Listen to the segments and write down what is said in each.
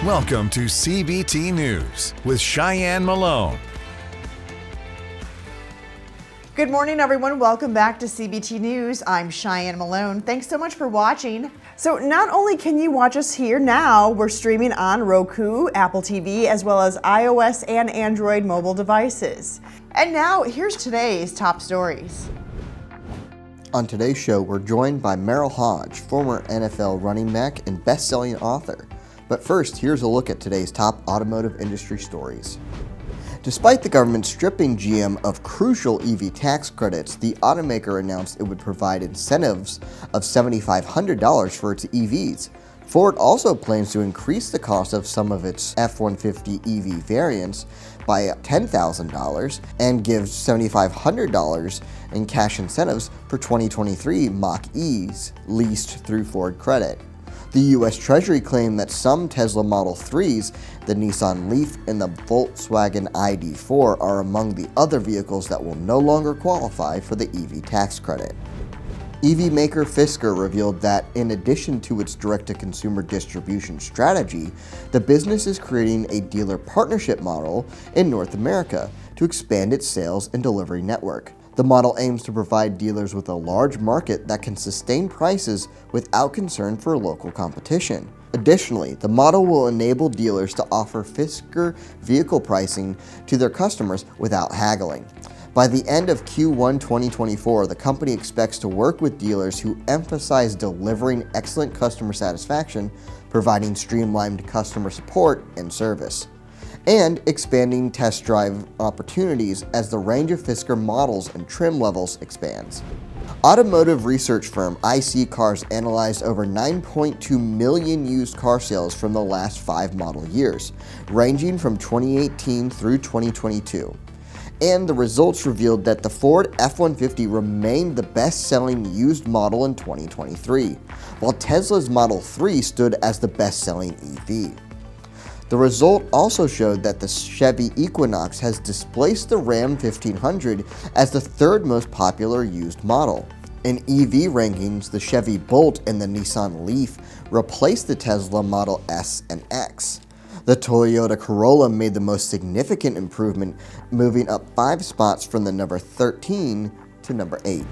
Welcome to CBT News with Shyann Malone. Good morning, everyone. Welcome back to CBT News. I'm Shyann Malone. Thanks so much for watching. So not only can you watch us here now, we're streaming on Roku, Apple TV, as well as iOS and Android mobile devices. And now here's today's top stories. On today's show, we're joined by Merril Hoge, former NFL running back and best-selling author. But first, here's a look at today's top automotive industry stories. Despite the government stripping GM of crucial EV tax credits, the automaker announced it would provide incentives of $7,500 for its EVs. Ford also plans to increase the cost of some of its F-150 EV variants by $10,000 and gives $7,500 in cash incentives for 2023 Mach-E's leased through Ford Credit. The U.S. Treasury claimed that some Tesla Model 3s, the Nissan Leaf, and the Volkswagen ID.4 are among the other vehicles that will no longer qualify for the EV tax credit. EV maker Fisker revealed that in addition to its direct-to-consumer distribution strategy, the business is creating a dealer partnership model in North America to expand its sales and delivery network. The model aims to provide dealers with a large market that can sustain prices without concern for local competition. Additionally, the model will enable dealers to offer Fisker vehicle pricing to their customers without haggling. By the end of Q1 2024, the company expects to work with dealers who emphasize delivering excellent customer satisfaction, providing streamlined customer support and service, and expanding test drive opportunities as the range of Fisker models and trim levels expands. Automotive research firm IC Cars analyzed over 9.2 million used car sales from the last 5 model years, ranging from 2018 through 2022. And the results revealed that the Ford F-150 remained the best-selling used model in 2023, while Tesla's Model 3 stood as the best-selling EV. The result also showed that the Chevy Equinox has displaced the Ram 1500 as the third most popular used model. In EV rankings, the Chevy Bolt and the Nissan Leaf replaced the Tesla Model S and X. The Toyota Corolla made the most significant improvement, moving up 5 spots from the number 13 to number 8.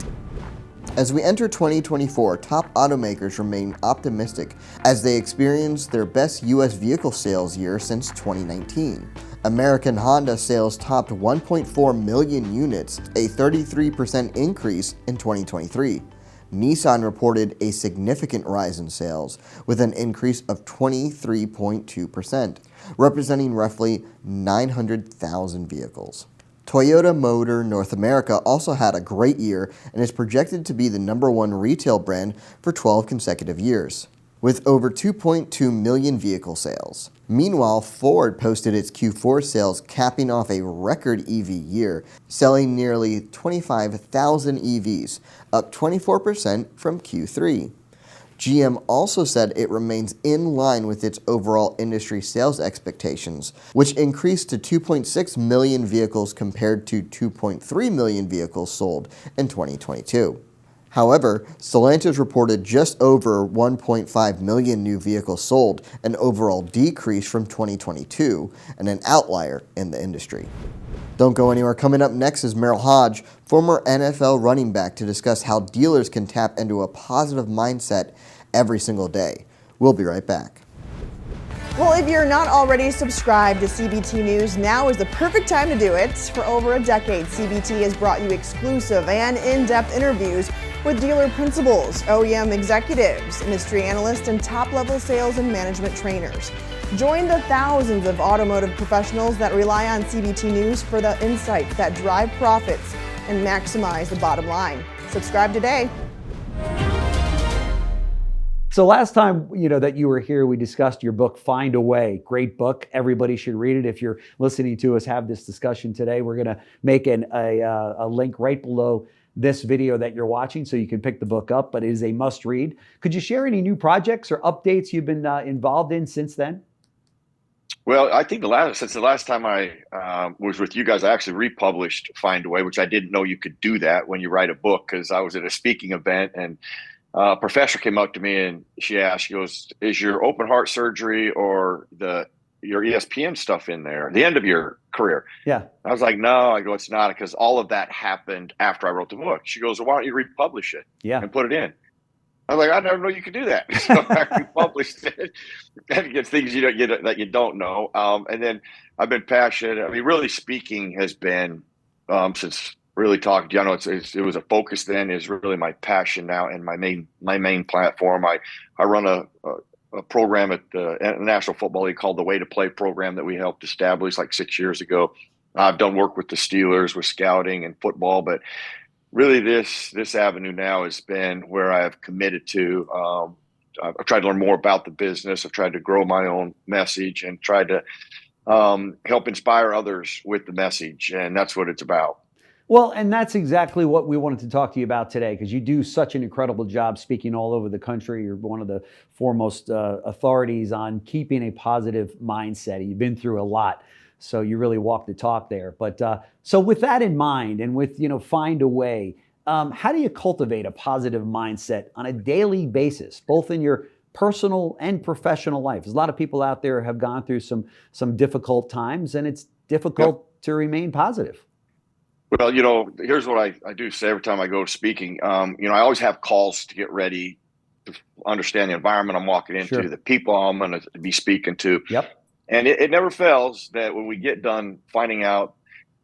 As we enter 2024, top automakers remain optimistic as they experience their best U.S. vehicle sales year since 2019. American Honda sales topped 1.4 million units, a 33% increase in 2023. Nissan reported a significant rise in sales, with an increase of 23.2%, representing roughly 900,000 vehicles. Toyota Motor North America also had a great year and is projected to be the #1 retail brand for 12 consecutive years, with over 2.2 million vehicle sales. Meanwhile, Ford posted its Q4 sales, capping off a record EV year, selling nearly 25,000 EVs, up 24% from Q3. GM also said it remains in line with its overall industry sales expectations, which increased to 2.6 million vehicles compared to 2.3 million vehicles sold in 2022. However, Stellantis reported just over 1.5 million new vehicles sold, an overall decrease from 2022 and an outlier in the industry. Don't go anywhere. Coming up next is Merril Hoge, former NFL running back, to discuss how dealers can tap into a positive mindset every single day. We'll be right back. Well, if you're not already subscribed to CBT News, now is the perfect time to do it. For over a decade, CBT has brought you exclusive and in-depth interviews with dealer principals, OEM executives, industry analysts, and top-level sales and management trainers. Join the thousands of automotive professionals that rely on CBT News for the insights that drive profits and maximize the bottom line. Subscribe today. So last time, that you were here, we discussed your book, Find a Way. Great book. Everybody should read it. If you're listening to us have this discussion today, we're going to make a link right below this video that you're watching so you can pick the book up, but it is a must read. Could you share any new projects or updates you've been involved in since then? Well, I think since the last time I was with you guys, I actually republished Find a Way, which I didn't know you could do that when you write a book, because I was at a speaking event and professor came up to me and she asked, she goes, is your open heart surgery or your ESPN stuff in there, the end of your career? Yeah. I was like, no. I go, it's not, because all of that happened after I wrote the book. She goes, well, why don't you republish it and put it in? I was like, I never know you could do that. So I republished it. And it's things that you don't know. And then I've been passionate. I mean, really speaking has been, since really talking to you, I know it was a focus then, is really my passion now and my main platform. I run a program at the National Football League called the Way to Play program that we helped establish like 6 years ago. I've done work with the Steelers with scouting and football, but really this avenue now has been where I have committed to. I've tried to learn more about the business. I've tried to grow my own message and tried to help inspire others with the message. And that's what it's about. Well, and that's exactly what we wanted to talk to you about today, because you do such an incredible job speaking all over the country. You're one of the foremost authorities on keeping a positive mindset. You've been through a lot, so you really walk the talk there. But so with that in mind, and with, Find a Way, how do you cultivate a positive mindset on a daily basis, both in your personal and professional life? There's a lot of people out there have gone through some difficult times, and it's difficult to remain positive. Well, here's what I do say every time I go speaking. I always have calls to get ready to understand the environment I'm walking into, the people I'm going to be speaking to. Yep. And it never fails that when we get done finding out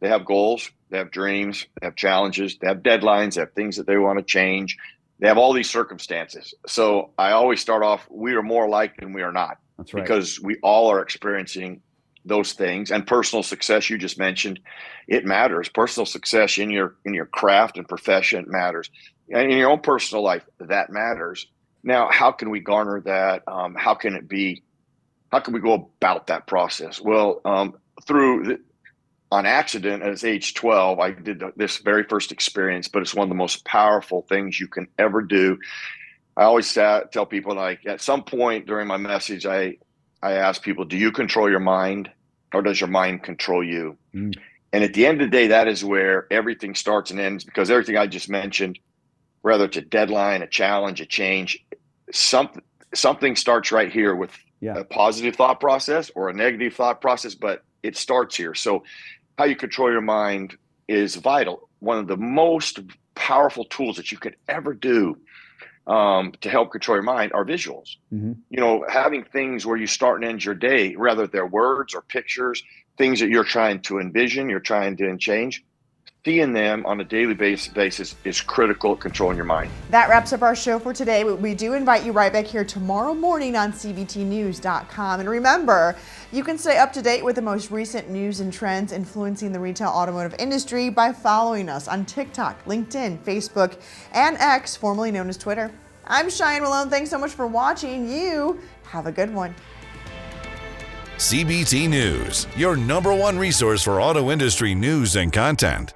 they have goals, they have dreams, they have challenges, they have deadlines, they have things that they want to change. They have all these circumstances. So I always start off, we are more alike than we are not. That's right. Because we all are experiencing those things. And personal success, you just mentioned, it matters. Personal success in your craft and profession matters. And in your own personal life, that matters. Now, how can we garner that? How can we go about that process? Well, on accident at age 12, I did this very first experience, but it's one of the most powerful things you can ever do. I always tell people, like, at some point during my message, I ask people, do you control your mind, or does your mind control you? And at the end of the day, that is where everything starts and ends, because everything I just mentioned, whether it's a deadline, a challenge, a change, something starts right here with a positive thought process or a negative thought process, but it starts here. So how you control your mind is vital. One of the most powerful tools that you could ever do to help control your mind are visuals. Having things where you start and end your day, whether they're words or pictures, things that you're trying to envision, you're trying to change, seeing them on a daily basis is critical at controlling your mind. That wraps up our show for today. We do invite you right back here tomorrow morning on CBTnews.com. And remember, you can stay up to date with the most recent news and trends influencing the retail automotive industry by following us on TikTok, LinkedIn, Facebook, and X, formerly known as Twitter. I'm Shyann Malone. Thanks so much for watching. You have a good one. CBT News, your #1 resource for auto industry news and content.